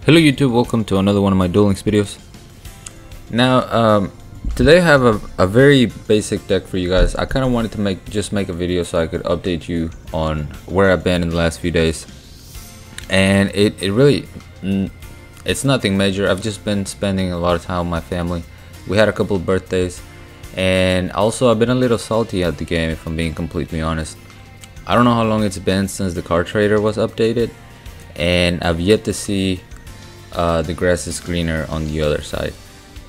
Hello YouTube, welcome to another one of my Duel Links videos. Now, today I have a very basic deck for you guys. I kind of wanted to make a video so I could update you on where I've been in the last few days. And it's nothing major. I've just been spending a lot of time with my family. We had a couple of birthdays, and also I've been a little salty at the game, if I'm being completely honest. I don't know how long it's been since the card trader was updated, and I've yet to see the grass is greener on the other side,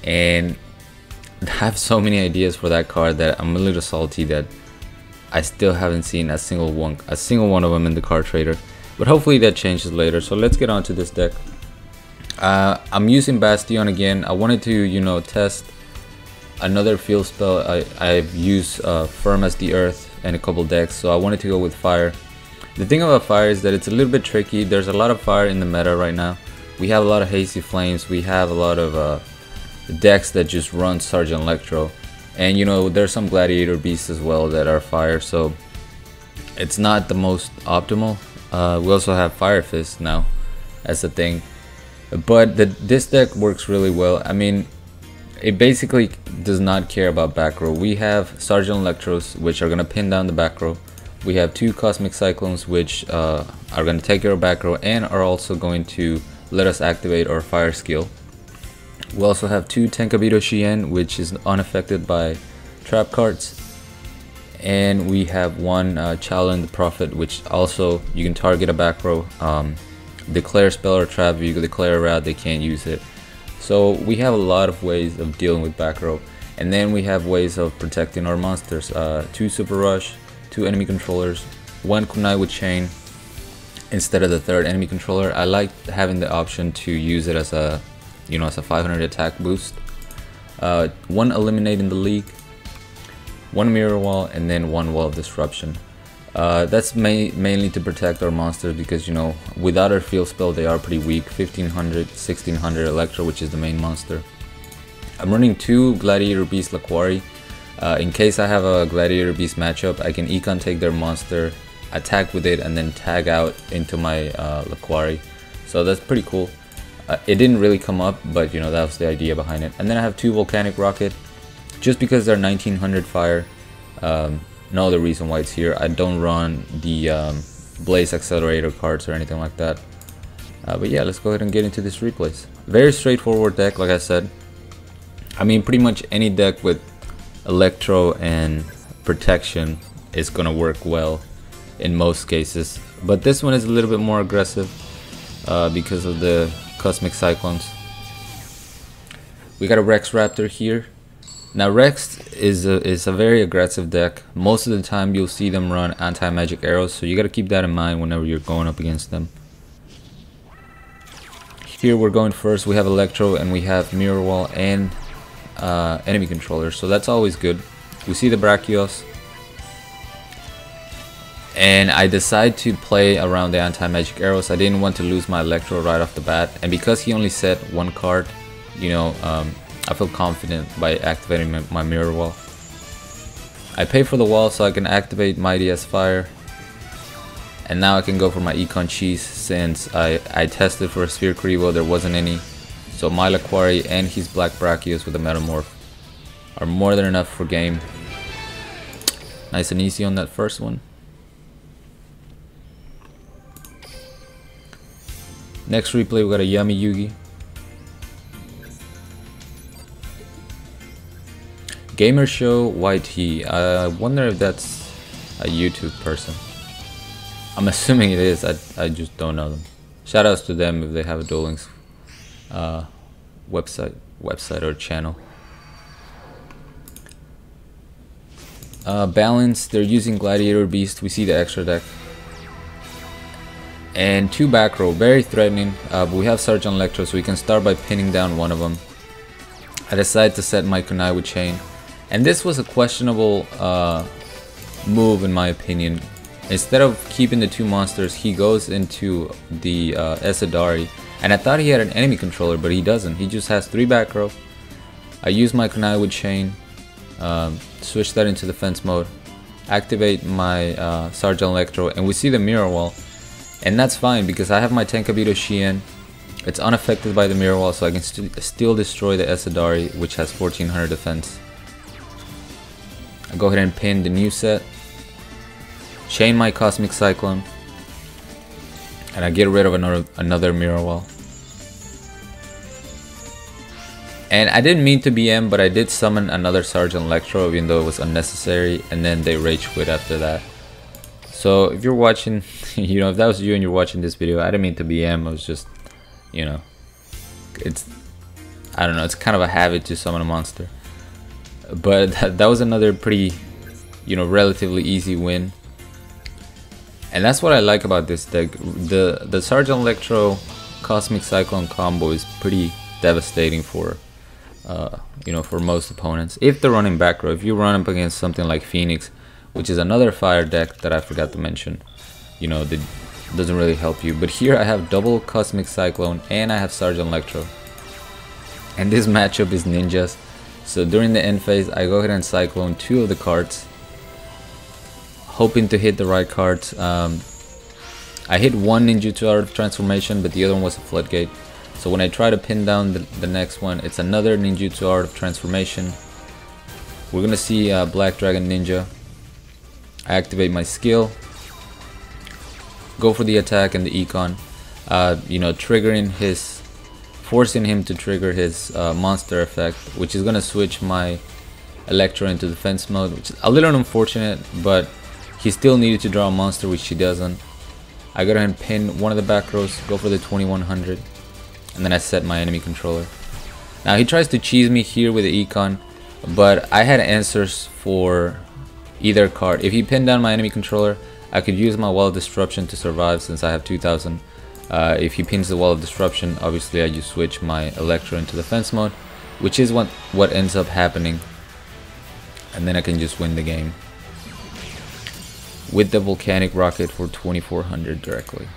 and I have so many ideas for that card that I'm a little salty that I still haven't seen a single one of them in the card trader. But hopefully that changes later. So let's get on to this deck. I'm using Bastion again. I wanted to test another field spell. I've used Firm as the Earth and a couple decks, so I wanted to go with Fire. The thing about Fire is that it's a little bit tricky. There's a lot of Fire in the meta right now. We have a lot of Hasty Flames, we have a lot of decks that just run Sergeant Electro, and there's some Gladiator Beasts as well that are Fire, so it's not the most optimal. We also have Fire Fist now as a thing, but this deck works really well. I mean, it basically does not care about back row. We have Sergeant Electros, which are going to pin down the back row. We have two Cosmic Cyclones, which are going to take care of back row and are also going to let us activate our fire skill. We also have two Tenkabito Shien, which is unaffected by trap cards, and we have one Challenge the Prophet, which also you can target a back row, declare spell or trap. If you declare a rat, they can't use it. So we have a lot of ways of dealing with back row, and then we have ways of protecting our monsters. Two Super Rush, two enemy controllers, one Kunai with Chain instead of the third enemy controller. I like having the option to use it as a as a 500 attack boost. One Eliminating the League, one Mirror Wall, and then one Wall of Disruption. That's mainly to protect our monsters, because without our field spell they are pretty weak. 1500, 1600 Electro, which is the main monster. I'm running two Gladiator Beast Laquari. In case I have a Gladiator Beast matchup, I can Econ take their monster, attack with it, and then tag out into my Laquari. So that's pretty cool. It didn't really come up, but that was the idea behind it. And then I have two Volcanic Rocket, just because they're 1900 fire. No other reason why it's here. I don't run the Blaze Accelerator cards or anything like that. But yeah, let's go ahead and get into this replays. Very straightforward deck, like I said. I mean, pretty much any deck with Electro and Protection is gonna work well in most cases, but this one is a little bit more aggressive because of the Cosmic Cyclones. We got a Rex Raptor here. Now Rex is a very aggressive deck. Most of the time you'll see them run anti-magic arrows, so you got to keep that in mind whenever you're going up against them. Here we're going first. We have Electro and we have Mirror Wall and enemy controllers, so that's always good. We see the Brachios, and I decide to play around the anti-magic arrows. I didn't want to lose my Electro right off the bat, and because he only set one card, I feel confident by activating my Mirror Wall. I pay for the wall so I can activate Mighty as Fire, and now I can go for my Econ Cheese, since I tested for a Sphere Kuriboh, there wasn't any. So my Laquari and his Black Brachios with a Metamorph are more than enough for game. Nice and easy on that first one. Next replay, we got a Yami Yugi. Gamer Show YT. I wonder if that's a YouTube person. I'm assuming it is. I just don't know them. Shoutouts to them if they have a Duel Links website or channel. Balance. They're using Gladiator Beast. We see the extra deck. And two back row, very threatening, but we have Sergeant Electro, so we can start by pinning down one of them. I decided to set my Kunai with Chain, and this was a questionable move in my opinion. Instead of keeping the two monsters, he goes into the Esadari, and I thought he had an enemy controller, but he doesn't. He just has three back row. I use my Kunai with Chain, switch that into defense mode, activate my Sergeant Electro, and we see the Mirror Wall. And that's fine because I have my Tenkabito Shien. It's unaffected by the mirror wall, so I can still destroy the Esadari, which has 1400 defense. I go ahead and pin the new set, chain my Cosmic Cyclone, and I get rid of another mirror wall. And I didn't mean to BM, but I did summon another Sergeant Electro, even though it was unnecessary, and then they rage quit after that. So if you're watching, you know, if that was you and you're watching this video, I didn't mean to BM, I was just, you know, I don't know, it's kind of a habit to summon a monster. But that was another pretty, you know, relatively easy win. And that's what I like about this deck. The Sergeant Electro Cosmic Cyclone combo is pretty devastating for, you know, for most opponents. If they're running back row, if you run up against something like Phoenix, which is another fire deck that I forgot to mention, you know, that doesn't really help you. But here I have double Cosmic Cyclone and I have Sergeant Electro. And this matchup is ninjas. So during the end phase, I go ahead and Cyclone 2 of the cards, hoping to hit the right cards. I hit one Ninjutsu Art of Transformation, but the other one was a Floodgate. So when I try to pin down the next one, it's another Ninjutsu Art of Transformation. We're gonna see Black Dragon Ninja. I activate my skill, go for the attack and the econ, you know, forcing him to trigger his monster effect, which is gonna switch my Electro into defense mode, which is a little unfortunate, but he still needed to draw a monster, which he doesn't. I go ahead and pin one of the back rows, go for the 2100, and then I set my enemy controller. Now he tries to cheese me here with the econ, but I had answers for either card. If he pinned down my enemy controller, I could use my Wall of Disruption to survive since I have 2000. If he pins the Wall of Disruption, obviously I just switch my Electro into defense mode, which is what ends up happening, and then I can just win the game with the Volcanic Rocket for 2400 directly.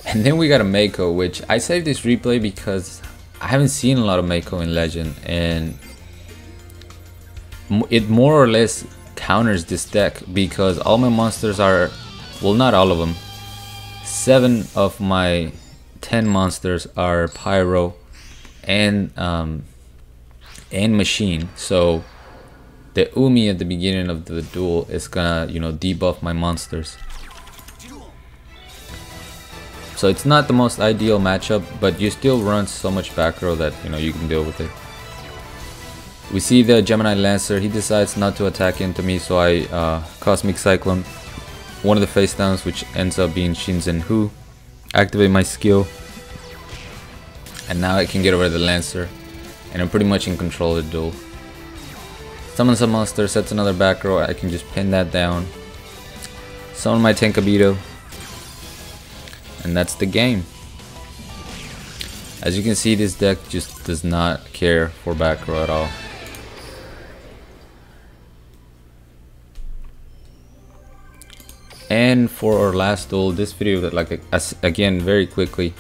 And then we got a Mako, which I saved this replay because I haven't seen a lot of Mako in Legend, and it more or less counters this deck because all my monsters are, well, not all of them, 7 of my 10 monsters are Pyro and Machine. So the Umi at the beginning of the duel is gonna, you know, debuff my monsters. So it's not the most ideal matchup, but you still run so much back row that, you know, you can deal with it. We see the Gemini Lancer. He decides not to attack into me, so I Cosmic Cyclone one of the face downs, which ends up being Shinzen Hu. Activate my skill, and now I can get over the Lancer, and I'm pretty much in control of the duel. Summons a monster, sets another back row. I can just pin that down. Summon my Tenkabito. And that's the game. As you can see, this deck just does not care for back row at all. And for our last duel, this video, like, again, very quickly,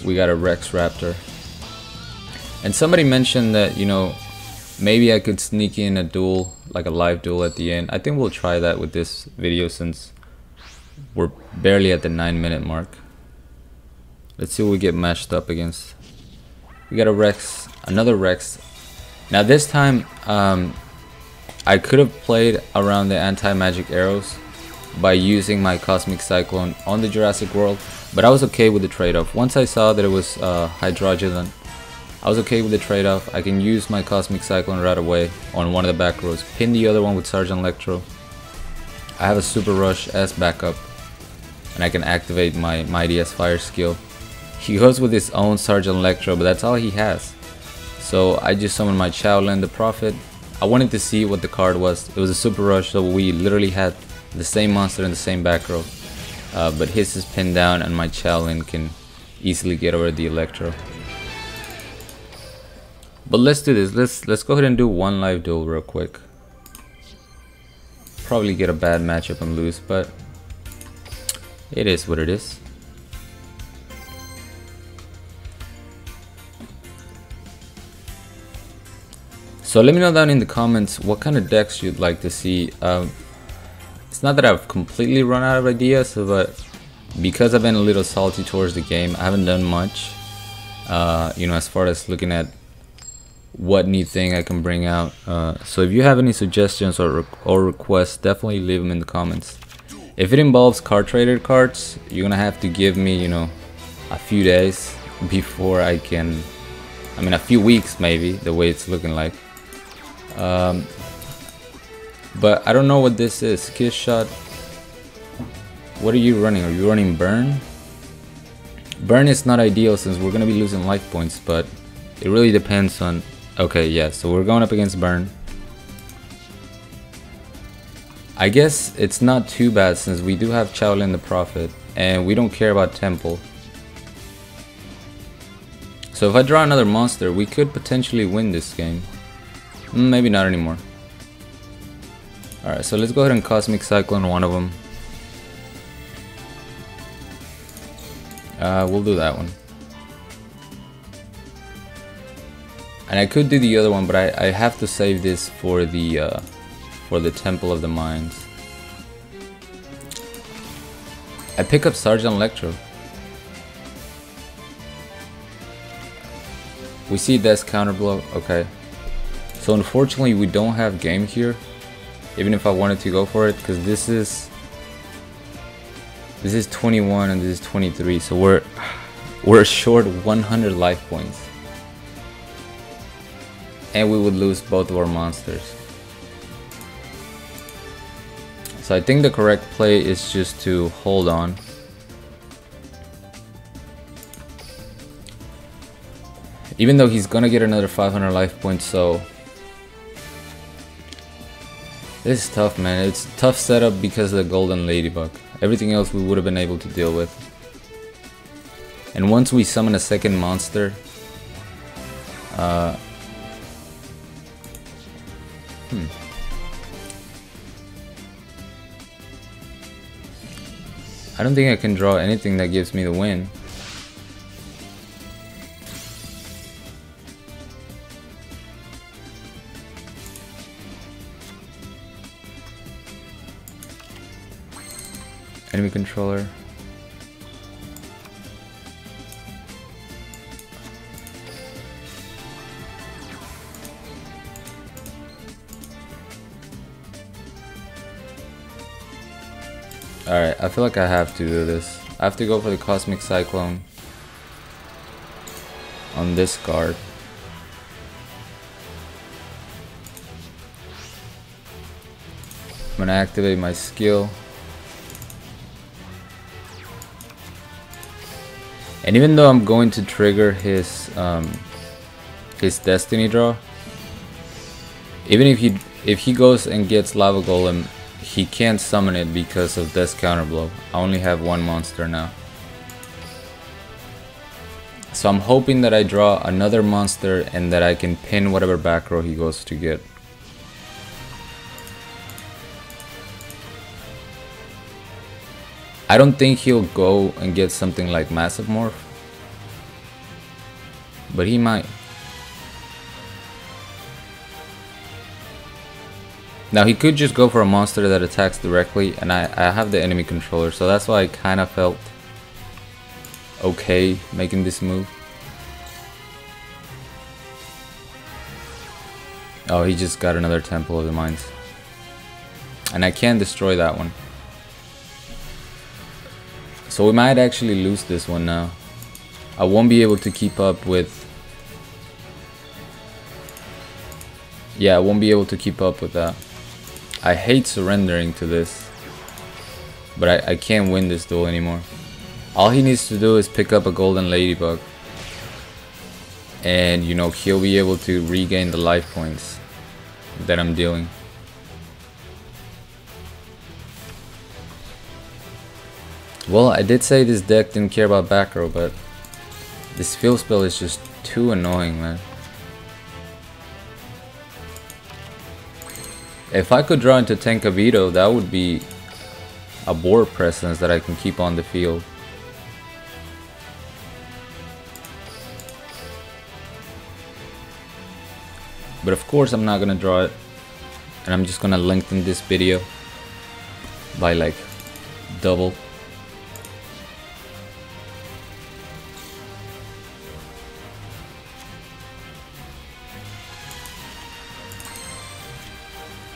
we got a Rex Raptor. And somebody mentioned that, you know, maybe I could sneak in a duel, like a live duel at the end. I think we'll try that with this video since we're barely at the 9-minute mark. Let's see what we get matched up against. We got a Rex, another Rex. Now this time, I could have played around the anti-magic arrows by using my Cosmic Cyclone on the Jurassic World, but I was okay with the trade-off. Once I saw that it was Hydrogeddon, I was okay with the trade-off. I can use my Cosmic Cyclone right away on one of the back rows, pin the other one with Sergeant Electro. I have a Super Rush as backup, and I can activate my Mighty as Fire skill. He goes with his own Sergeant Electro, but that's all he has. So I just summoned my Shaolin the Prophet. I wanted to see what the card was. It was a Super Rush, so we literally had the same monster in the same back row. But his is pinned down, and my Shaolin can easily get over the Electro. But let's do this. Let's go ahead and do one live duel real quick. Probably get a bad matchup and lose, but it is what it is. So let me know down in the comments what kind of decks you'd like to see. It's not that I've completely run out of ideas, but because I've been a little salty towards the game, I haven't done much. You know, as far as looking at what new thing I can bring out. So if you have any suggestions or requests, definitely leave them in the comments. If it involves card trader cards, you're gonna have to give me, you know, a few days before I can, I mean a few weeks maybe, the way it's looking like. But I don't know what this is. Kiss shot. What are you running? Are you running burn? Burn is not ideal since we're gonna be losing life points, but it really depends on. Okay, yeah, so we're going up against burn. I guess it's not too bad since we do have Shaolin the Prophet and we don't care about Temple. So if I draw another monster, we could potentially win this game. Maybe not anymore. Alright, so let's go ahead and Cosmic Cyclone one of them. We'll do that one. And I could do the other one, but I have to save this for the Temple of the Mines. I pick up Sergeant Electro. We see Death's Counterblow. Okay. So unfortunately we don't have game here, even if I wanted to go for it, because this is 21 and this is 23, so we're short 100 life points. And we would lose both of our monsters. So I think the correct play is just to hold on. Even though he's gonna get another 500 life points, so this is tough, man. It's a tough setup because of the Golden Ladybug. Everything else we would have been able to deal with. And once we summon a second monster, I don't think I can draw anything that gives me the win. Enemy controller. Alright, I feel like I have to do this. I have to go for the Cosmic Cyclone on this card. I'm gonna activate my skill. And even though I'm going to trigger his Destiny draw, even if he goes and gets Lava Golem, he can't summon it because of Death's Counterblow. I only have one monster now. So I'm hoping that I draw another monster and that I can pin whatever back row he goes to get. I don't think he'll go and get something like Massive Morph, but he might. Now he could just go for a monster that attacks directly, and I have the enemy controller, so that's why I kind of felt okay making this move. Oh, he just got another Temple of the Mines, and I can't destroy that one. So we might actually lose this one now. I won't be able to keep up with... Yeah, I won't be able to keep up with that. I hate surrendering to this, but I can't win this duel anymore. All he needs to do is pick up a Golden Ladybug, and you know, he'll be able to regain the life points that I'm dealing. Well, I did say this deck didn't care about back row, but this field spell is just too annoying, man. If I could draw into Tenkabito, that would be a board presence that I can keep on the field. But of course I'm not gonna draw it, and I'm just gonna lengthen this video by like double.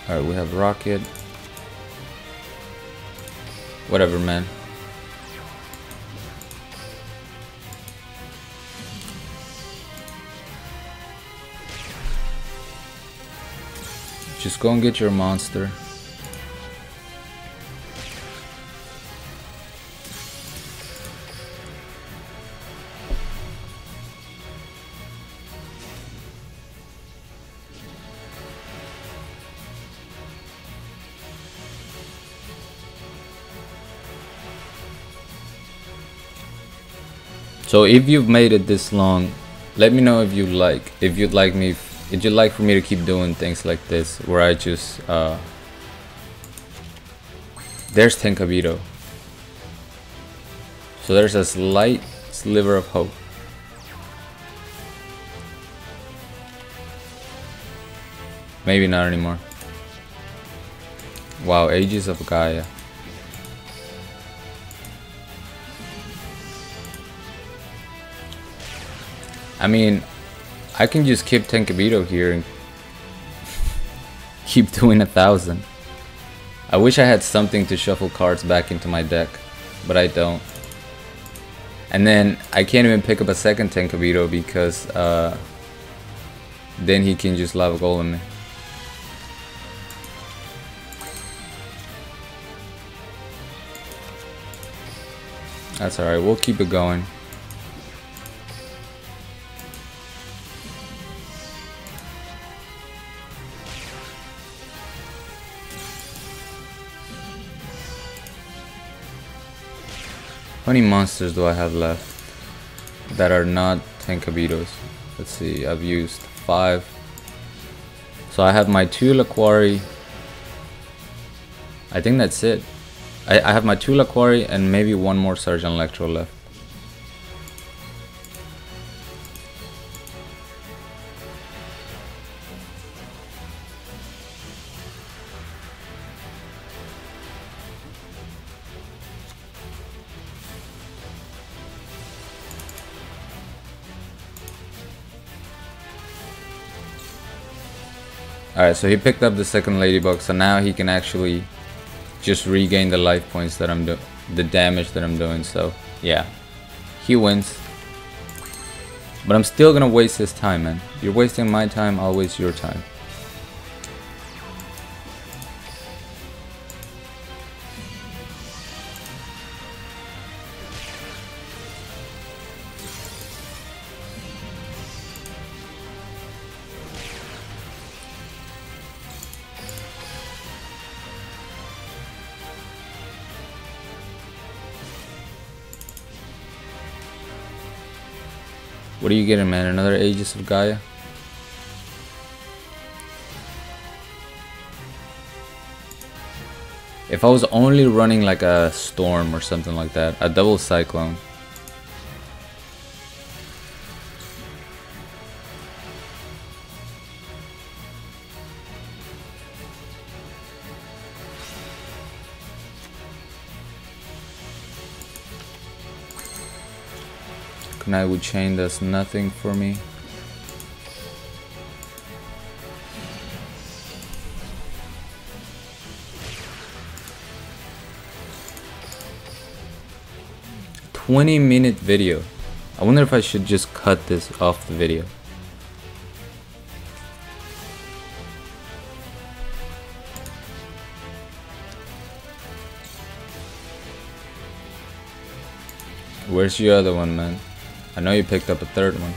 Alright, we have Rocket. Whatever, man. Just go and get your monster. So if you've made it this long, let me know if you'd like for me to keep doing things like this, where I just there's Tenkabito. So there's a slight sliver of hope. Maybe not anymore. Wow, Aegis of Gaia. I mean, I can just keep Tenkabito here and keep doing 1,000. I wish I had something to shuffle cards back into my deck, but I don't. And then I can't even pick up a second Tenkabito because then he can just Lava Golem me. That's alright, we'll keep it going. How many monsters do I have left that are not Tenkabitos? Let's see, I've used 5. So I have my 2 Laquari. I think that's it. I have my 2 Laquari and maybe 1 more Sergeant Electro left. Alright, so he picked up the second Ladybug, so now he can actually just regain the life points that I'm doing, the damage that I'm doing, so yeah. He wins. But I'm still gonna waste his time, man. You're wasting my time, I'll waste your time. What are you getting, man? Another Aegis of Gaia? If I was only running like a Storm or something like that, a double Cyclone. Knight with Chain does nothing for me. "20-minute video. I wonder if I should just cut this off the video. Where's your other one, man? I know you picked up a third one.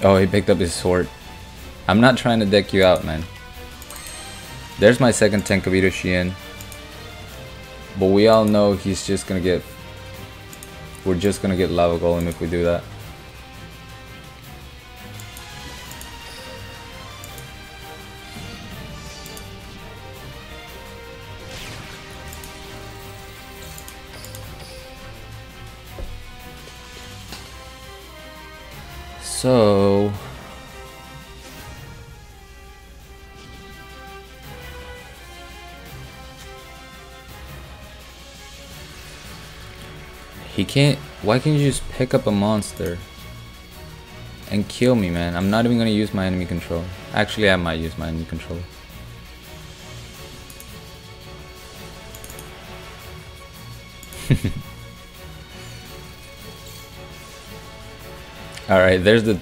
Oh, he picked up his sword. I'm not trying to deck you out, man. There's my second Tenkabito Shien. But we all know he's just gonna get... We're just gonna get Lava Golem if we do that. So he can't. Why can't you just pick up a monster and kill me, man? I'm not even gonna use my enemy control. Actually, I might use my enemy control. Alright, there's the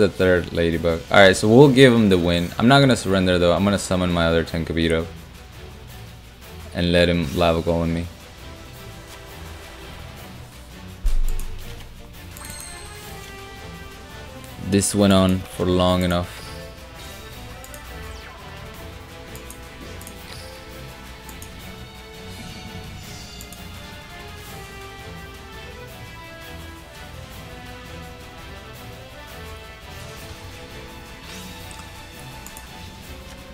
third ladybug. Alright, so we'll give him the win. I'm not gonna surrender though. I'm gonna summon my other Tenkabito and let him lava go on me. This went on for long enough.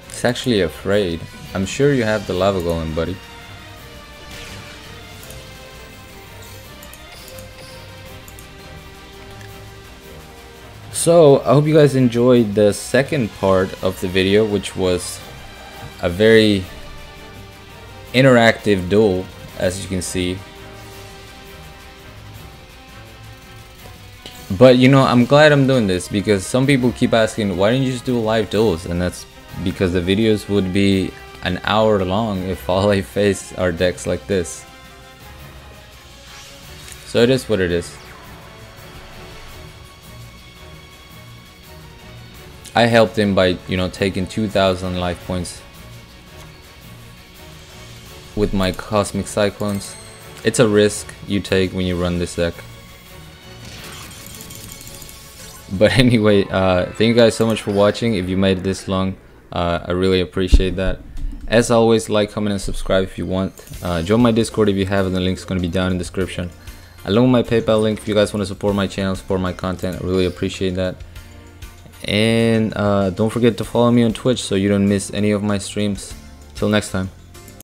It's actually afraid. I'm sure you have the lava golem, buddy. So I hope you guys enjoyed the second part of the video, which was a very interactive duel, as you can see. But you know, I'm glad I'm doing this because some people keep asking, why didn't you just do live duels? And that's because the videos would be an hour long if all I face are decks like this. So it is what it is. I helped him by, you know, taking 2,000 life points with my Cosmic Cyclones. It's a risk you take when you run this deck. But anyway, thank you guys so much for watching. If you made it this long, I really appreciate that. As always, like, comment, and subscribe if you want. Join my Discord if you haven't. The link's going to be down in the description. Along with my PayPal link if you guys want to support my channel, support my content. I really appreciate that. And don't forget to follow me on Twitch so you don't miss any of my streams. Till next time.